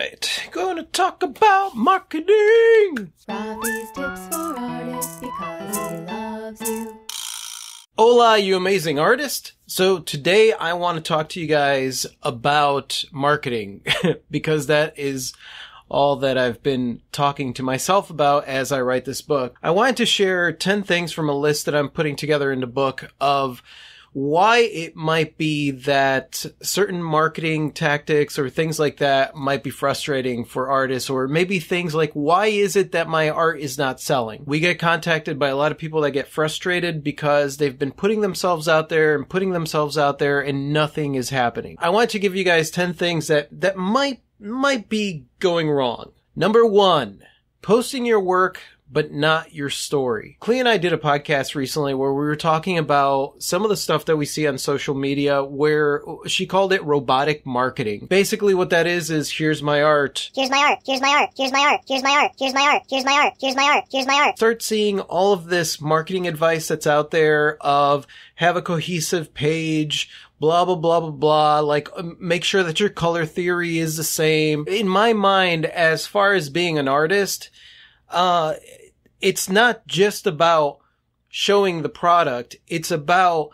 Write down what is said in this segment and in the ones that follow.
right, going to talk about marketing. Rafi's tips for artists because he loves you. Hola, you amazing artist. So today I want to talk to you guys about marketing because that is all that I've been talking to myself about as I write this book. I wanted to share 10 things from a list that I'm putting together in the book of why it might be that certain marketing tactics or things like that might be frustrating for artists, or maybe things like, why is it that my art is not selling? We get contacted by a lot of people that get frustrated because they've been putting themselves out there and nothing is happening. I want to give you guys 10 things that might be going wrong. Number 1, posting your work but not your story. Clea and I did a podcast recently where we were talking about some of the stuff that we see on social media where she called it robotic marketing. Basically what that is here's my art. Here's my art. Here's my art. Here's my art. Here's my art. Here's my art. Here's my art. Here's my art. Here's my art. Start seeing all of this marketing advice that's out there of have a cohesive page, blah, blah, blah, blah, blah. Like, make sure that your color theory is the same. In my mind, as far as being an artist, it's not just about showing the product. It's about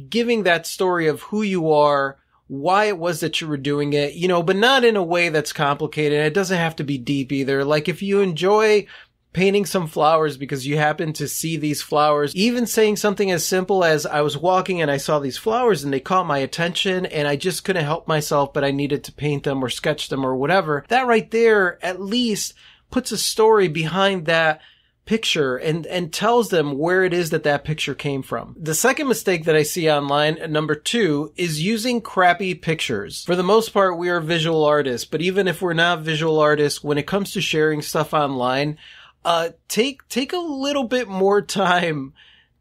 giving that story of who you are, why it was that you were doing it, but not in a way that's complicated. It doesn't have to be deep either. Like if you enjoy painting some flowers because you happen to see these flowers, even saying something as simple as I was walking and I saw these flowers and they caught my attention and I just couldn't help myself, but I needed to paint them or sketch them or whatever. That right there at least puts a story behind that picture and tells them where it is that picture came from. The second mistake that I see online, number 2, is using crappy pictures. For the most part, we are visual artists, but even if we're not visual artists, when it comes to sharing stuff online, take a little bit more time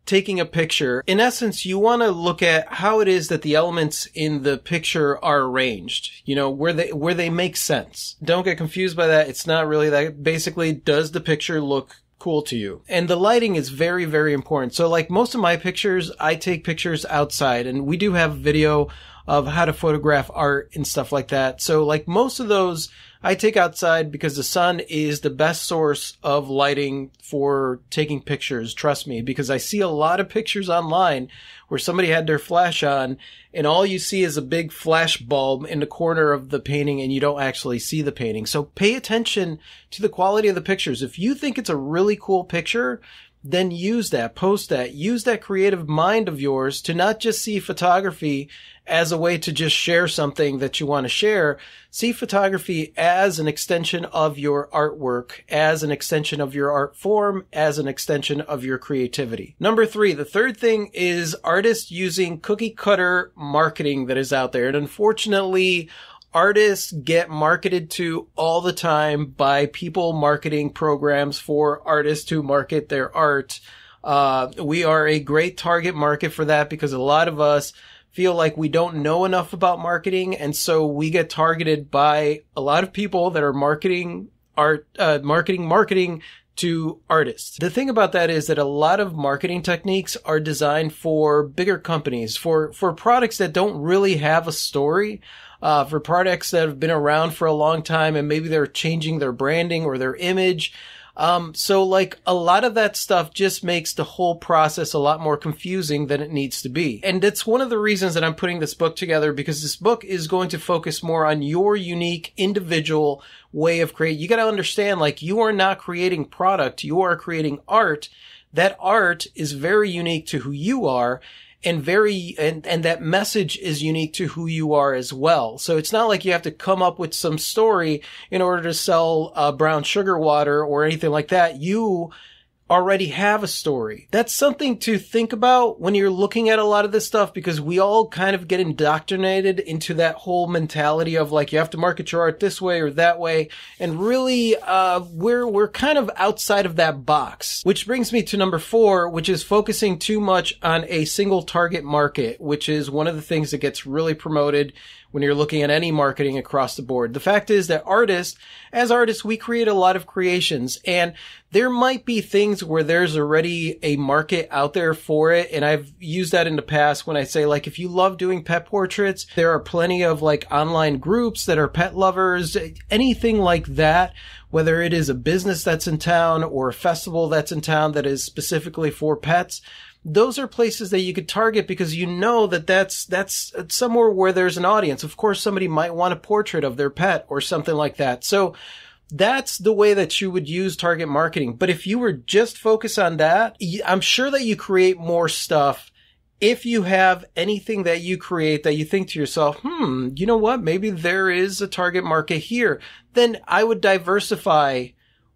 taking a picture. In essence, you want to look at how it is that the elements in the picture are arranged, where they make sense. Don't get confused by that. It's not really that. Basically, does the picture look cool to you? And the lighting is very, very important. So like most of my pictures, I take pictures outside, and we do have video of how to photograph art and stuff like that. So like most of those I take outside because the sun is the best source of lighting for taking pictures. Trust me, because I see a lot of pictures online where somebody had their flash on and all you see is a big flash bulb in the corner of the painting and you don't actually see the painting. So pay attention to the quality of the pictures. If you think it's a really cool picture, then use that, post that, use that creative mind of yours to not just see photography as a way to just share something that you want to share. See photography as an extension of your artwork, as an extension of your art form, as an extension of your creativity. Number 3, the third thing is artists using cookie cutter marketing that is out there. And unfortunately, artists get marketed to all the time by people marketing programs for artists to market their art. We are a great target market for that because a lot of us feel like we don't know enough about marketing, and so we get targeted by a lot of people that are marketing art, marketing to artists. The thing about that is that a lot of marketing techniques are designed for bigger companies, for products that don't really have a story, for products that have been around for a long time and maybe they're changing their branding or their image. So like a lot of that stuff just makes the whole process a lot more confusing than it needs to be. And that's one of the reasons that I'm putting this book together, because this book is going to focus more on your unique individual way of creating. You got to understand, like, you are not creating product, you are creating art. That art is very unique to who you are. And that message is unique to who you are as well. So it's not like you have to come up with some story in order to sell brown sugar water or anything like that. You already have a story. That's something to think about when you're looking at a lot of this stuff, because we all kind of get indoctrinated into that whole mentality of like, you have to market your art this way or that way. And really, we're kind of outside of that box, which brings me to number 4, which is focusing too much on a single target market, which is one of the things that gets really promoted when you're looking at any marketing across the board. The fact is that as artists, we create a lot of creations, and there might be things where there's already a market out there for it. And I've used that in the past when I say, like, if you love doing pet portraits, there are plenty of like online groups that are pet lovers, anything like that, whether it is a business that's in town or a festival that's in town that is specifically for pets. Those are places that you could target because you know that that's somewhere where there's an audience. Of course, somebody might want a portrait of their pet or something like that. So that's the way that you would use target marketing. But if you were just focused on that, I'm sure that you create more stuff. If you have anything that you create that you think to yourself, you know what, maybe there is a target market here, then I would diversify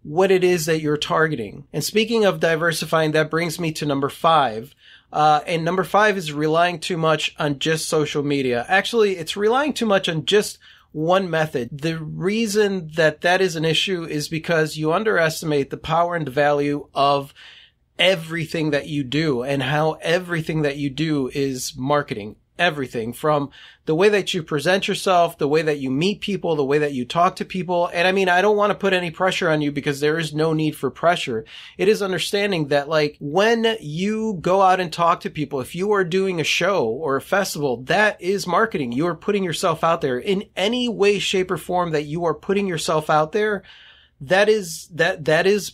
what it is that you're targeting. And speaking of diversifying, that brings me to number 5. And number 5 is relying too much on just social media. Actually, it's relying too much on just one method. The reason that that is an issue is because you underestimate the power and the value of everything that you do and how everything that you do is marketing. Everything from the way that you present yourself, the way that you meet people, the way that you talk to people. And I mean, I don't want to put any pressure on you because there is no need for pressure. It is understanding that, like, when you go out and talk to people, if you are doing a show or a festival, that is marketing. You are putting yourself out there in any way, shape, or form that you are putting yourself out there. That is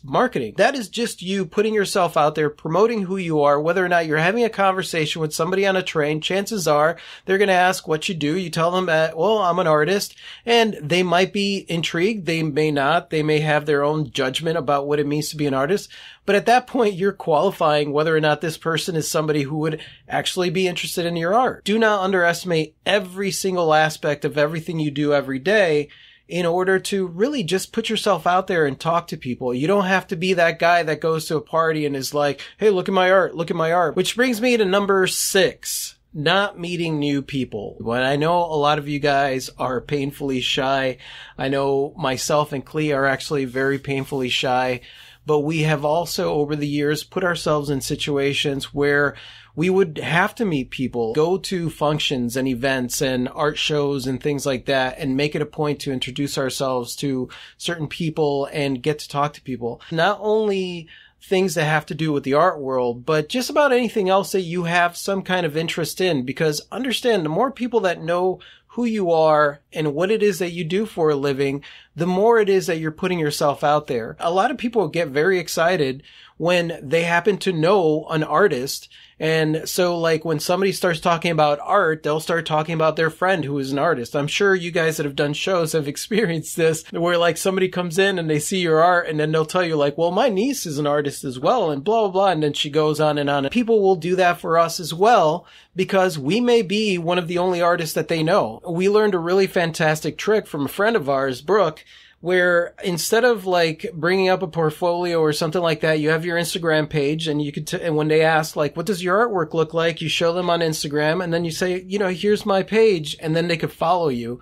marketing. That is just you putting yourself out there, promoting who you are. Whether or not you're having a conversation with somebody on a train, chances are they're going to ask what you do. You tell them that, well, I'm an artist, and they might be intrigued. They may not. They may have their own judgment about what it means to be an artist. But at that point, you're qualifying whether or not this person is somebody who would actually be interested in your art. Do not underestimate every single aspect of everything you do every day in order to really just put yourself out there and talk to people. You don't have to be that guy that goes to a party and is like, hey, look at my art, look at my art. Which brings me to number 6, not meeting new people. When I know a lot of you guys are painfully shy. I know myself and Clea are actually very painfully shy, but we have also over the years put ourselves in situations where we would have to meet people, go to functions and events and art shows and things like that, and make it a point to introduce ourselves to certain people and get to talk to people. Not only things that have to do with the art world, but just about anything else that you have some kind of interest in. Because understand, the more people that know who you are and what it is that you do for a living, the more it is that you're putting yourself out there. A lot of people get very excited when they happen to know an artist. And so, like, when somebody starts talking about art, they'll start talking about their friend who is an artist. I'm sure you guys that have done shows have experienced this, where, like, somebody comes in and they see your art and then they'll tell you, like, well, my niece is an artist as well, and blah, blah, blah. And then she goes on and on. People will do that for us as well because we may be one of the only artists that they know. We learned a really fantastic trick from a friend of ours, Brooke, where instead of like bringing up a portfolio or something like that, you have your Instagram page, and you could, and when they ask, like, what does your artwork look like? You show them on Instagram, and then you say, you know, here's my page, and then they could follow you.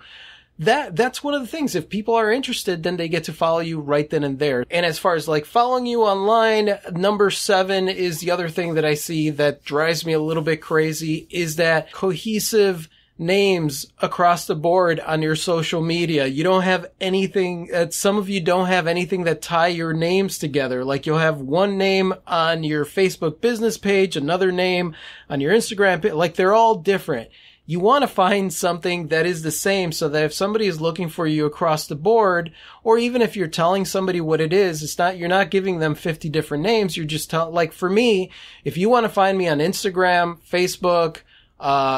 That's one of the things. If people are interested, then they get to follow you right then and there. And as far as like following you online, number 7 is the other thing that I see that drives me a little bit crazy, is that cohesive names across the board on your social media. You don't have anything, some of you don't have anything that tie your names together. Like, you'll have one name on your Facebook business page, another name on your Instagram page. Like, they're all different. You want to find something that is the same so that if somebody is looking for you across the board, or even if you're telling somebody what it is, it's not, you're not giving them 50 different names. You're just like, for me, if you want to find me on Instagram, Facebook,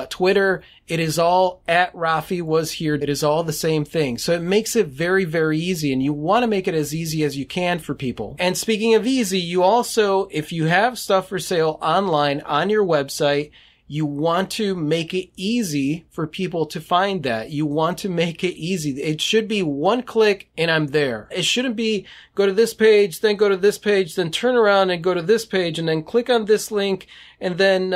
Twitter, it is all at Rafi Was Here. It is all the same thing. So it makes it very, very easy, and you want to make it as easy as you can for people. And speaking of easy, you also, if you have stuff for sale online on your website, you want to make it easy for people to find that. You want to make it easy. It should be one click and I'm there. It shouldn't be go to this page, then go to this page, then turn around and go to this page, and then click on this link, and then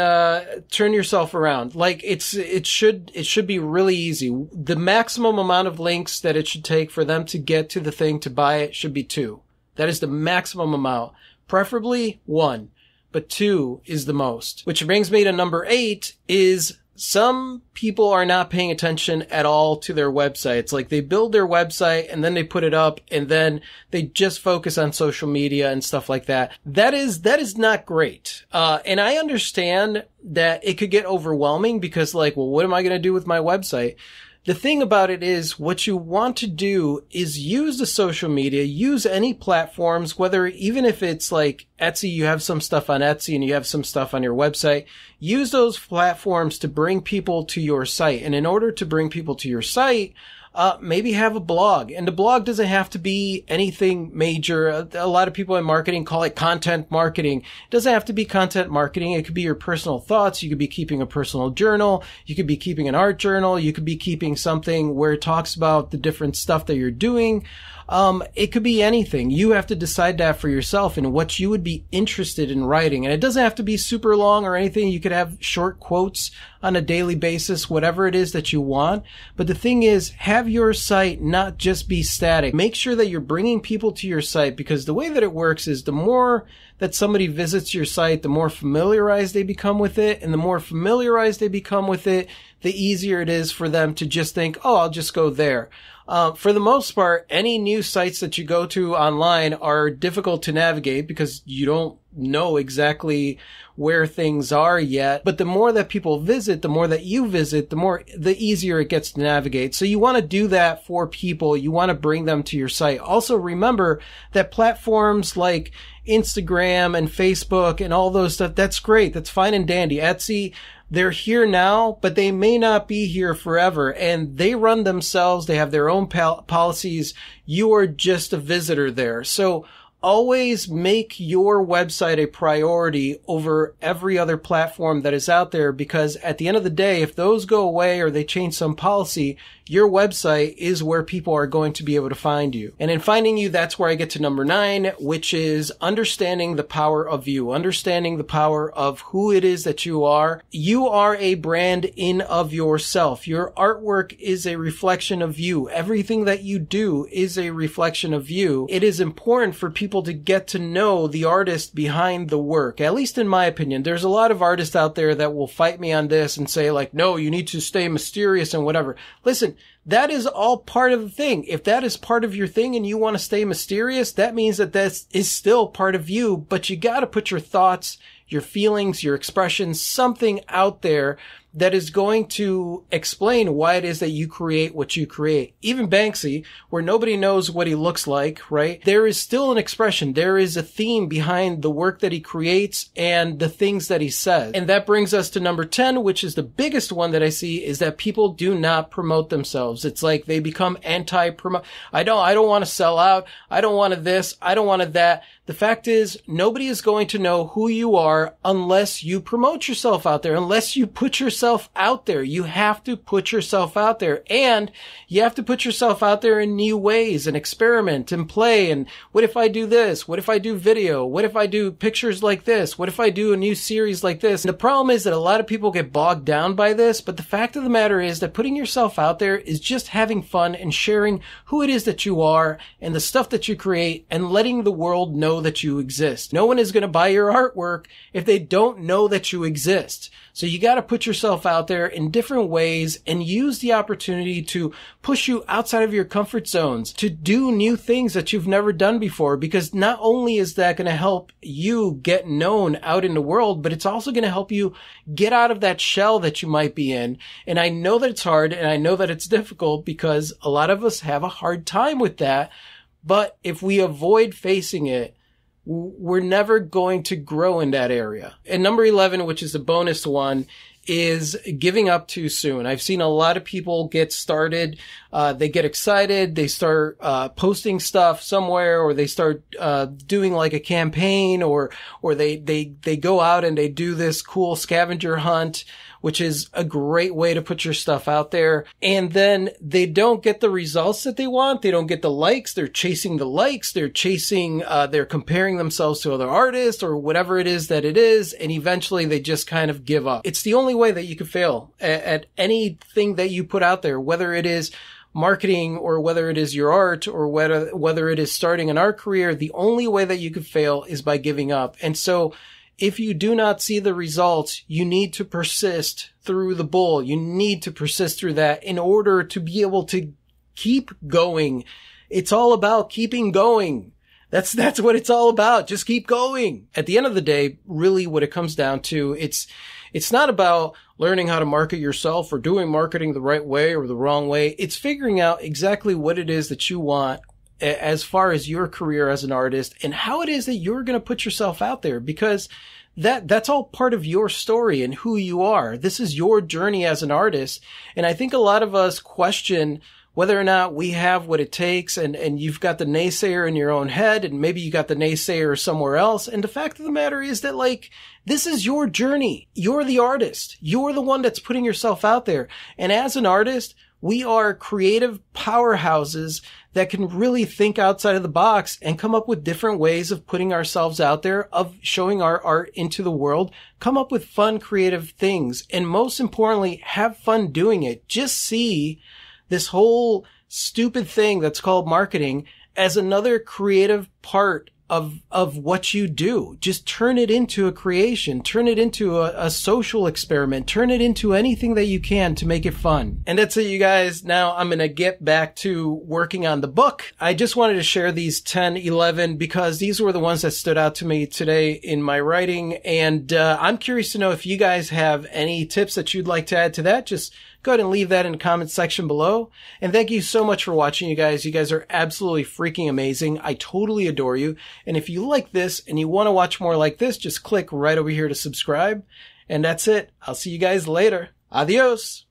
turn yourself around. Like, it should be really easy. The maximum amount of links that it should take for them to get to the thing to buy it should be 2. That is the maximum amount. Preferably 1. But 2 is the most. Which brings me to number 8, is some people are not paying attention at all to their websites. Like they build their website and then they put it up and then they just focus on social media and stuff like that. That is not great. And I understand that it could get overwhelming because like, well, what am I going to do with my website? The thing about it is what you want to do is use the social media, use any platforms, whether even if it's like Etsy, you have some stuff on Etsy and you have some stuff on your website, use those platforms to bring people to your site. And in order to bring people to your site, maybe have a blog. And the blog doesn't have to be anything major. A lot of people in marketing call it content marketing. It doesn't have to be content marketing. It could be your personal thoughts. You could be keeping a personal journal. You could be keeping an art journal. You could be keeping something where it talks about the different stuff that you're doing. It could be anything. You have to decide that for yourself and what you would be interested in writing. And it doesn't have to be super long or anything. You could have short quotes on a daily basis, whatever it is that you want. But the thing is, have your site not just be static. Make sure that you're bringing people to your site, because the way that it works is the more that somebody visits your site, the more familiarized they become with it. And the more familiarized they become with it, the easier it is for them to just think, oh, I'll just go there. For the most part, any new sites that you go to online are difficult to navigate because you don't know exactly where things are yet. But the more that people visit, the more that you visit, the easier it gets to navigate. So you want to do that for people. You want to bring them to your site. Also remember that platforms like Instagram and Facebook and all those stuff, that's great. That's fine and dandy. Etsy, they're here now, but they may not be here forever, and they run themselves. They have their own policies. You are just a visitor there. So always make your website a priority over every other platform that is out there, because at the end of the day, if those go away or they change some policy, your website is where people are going to be able to find you. And in finding you, that's where I get to number 9, which is understanding the power of you, understanding the power of who it is that you are. You are a brand in of yourself. Your artwork is a reflection of you. Everything that you do is a reflection of you. It is important for people to get to know the artist behind the work. At least in my opinion, there's a lot of artists out there that will fight me on this and say like, no, you need to stay mysterious and whatever. Listen, that is all part of the thing. If that is part of your thing and you want to stay mysterious, that means that that is still part of you, but you got to put your thoughts, your feelings, your expressions, something out there that is going to explain why it is that you create what you create. Even Banksy, where nobody knows what he looks like, right? There is still an expression. There is a theme behind the work that he creates and the things that he says. And that brings us to number 10, which is the biggest one that I see, is that people do not promote themselves. It's like they become anti-promote. I don't want to sell out. I don't want to this. I don't want to that. The fact is, nobody is going to know who you are unless you promote yourself out there, unless you put yourself out there. You have to put yourself out there, and you have to put yourself out there in new ways and experiment and play. And what if I do this? What if I do video? What if I do pictures like this? What if I do a new series like this? And the problem is that a lot of people get bogged down by this, but the fact of the matter is that putting yourself out there is just having fun and sharing who it is that you are and the stuff that you create and letting the world know that you exist. No one is going to buy your artwork if they don't know that you exist. So you got to put yourself out there in different ways and use the opportunity to push you outside of your comfort zones, to do new things that you've never done before, because not only is that going to help you get known out in the world, but it's also going to help you get out of that shell that you might be in. And I know that it's hard and I know that it's difficult because a lot of us have a hard time with that. But if we avoid facing it, we're never going to grow in that area. And number 11, which is the bonus one, is giving up too soon. I've seen a lot of people get started. They get excited. They start posting stuff somewhere, or they start doing like a campaign, or they go out and they do this cool scavenger hunt, which is a great way to put your stuff out there. And then they don't get the results that they want. They don't get the likes. They're chasing the likes. They're comparing themselves to other artists or whatever it is that it is. And eventually they just kind of give up. It's the only way that you can fail at anything that you put out there, whether it is marketing or whether it is your art or whether it is starting an art career. The only way that you could fail is by giving up. And so if you do not see the results, you need to persist through the bull. You need to persist through that in order to be able to keep going. It's all about keeping going. That's what it's all about. Just keep going. At the end of the day, really what it comes down to, it's not about learning how to market yourself or doing marketing the right way or the wrong way. It's figuring out exactly what it is that you want as far as your career as an artist and how it is that you're going to put yourself out there, because that's all part of your story and who you are. This is your journey as an artist. And I think a lot of us question whether or not we have what it takes, and you've got the naysayer in your own head, and maybe you got the naysayer somewhere else. And the fact of the matter is that, like, this is your journey. You're the artist. You're the one that's putting yourself out there. And as an artist, we are creative powerhouses that can really think outside of the box and come up with different ways of putting ourselves out there, of showing our art into the world, come up with fun, creative things. And most importantly, have fun doing it. Just see this whole stupid thing that's called marketing as another creative part of what you do. Just turn it into a creation, turn it into a social experiment, turn it into anything that you can to make it fun. And that's it, you guys. Now I'm going to get back to working on the book. I just wanted to share these 10, 11 because these were the ones that stood out to me today in my writing. And I'm curious to know if you guys have any tips that you'd like to add to that. Just go ahead and leave that in the comment section below. And thank you so much for watching, you guys. You guys are absolutely freaking amazing. I totally adore you. And if you like this and you want to watch more like this, just click right over here to subscribe. And that's it. I'll see you guys later. Adios.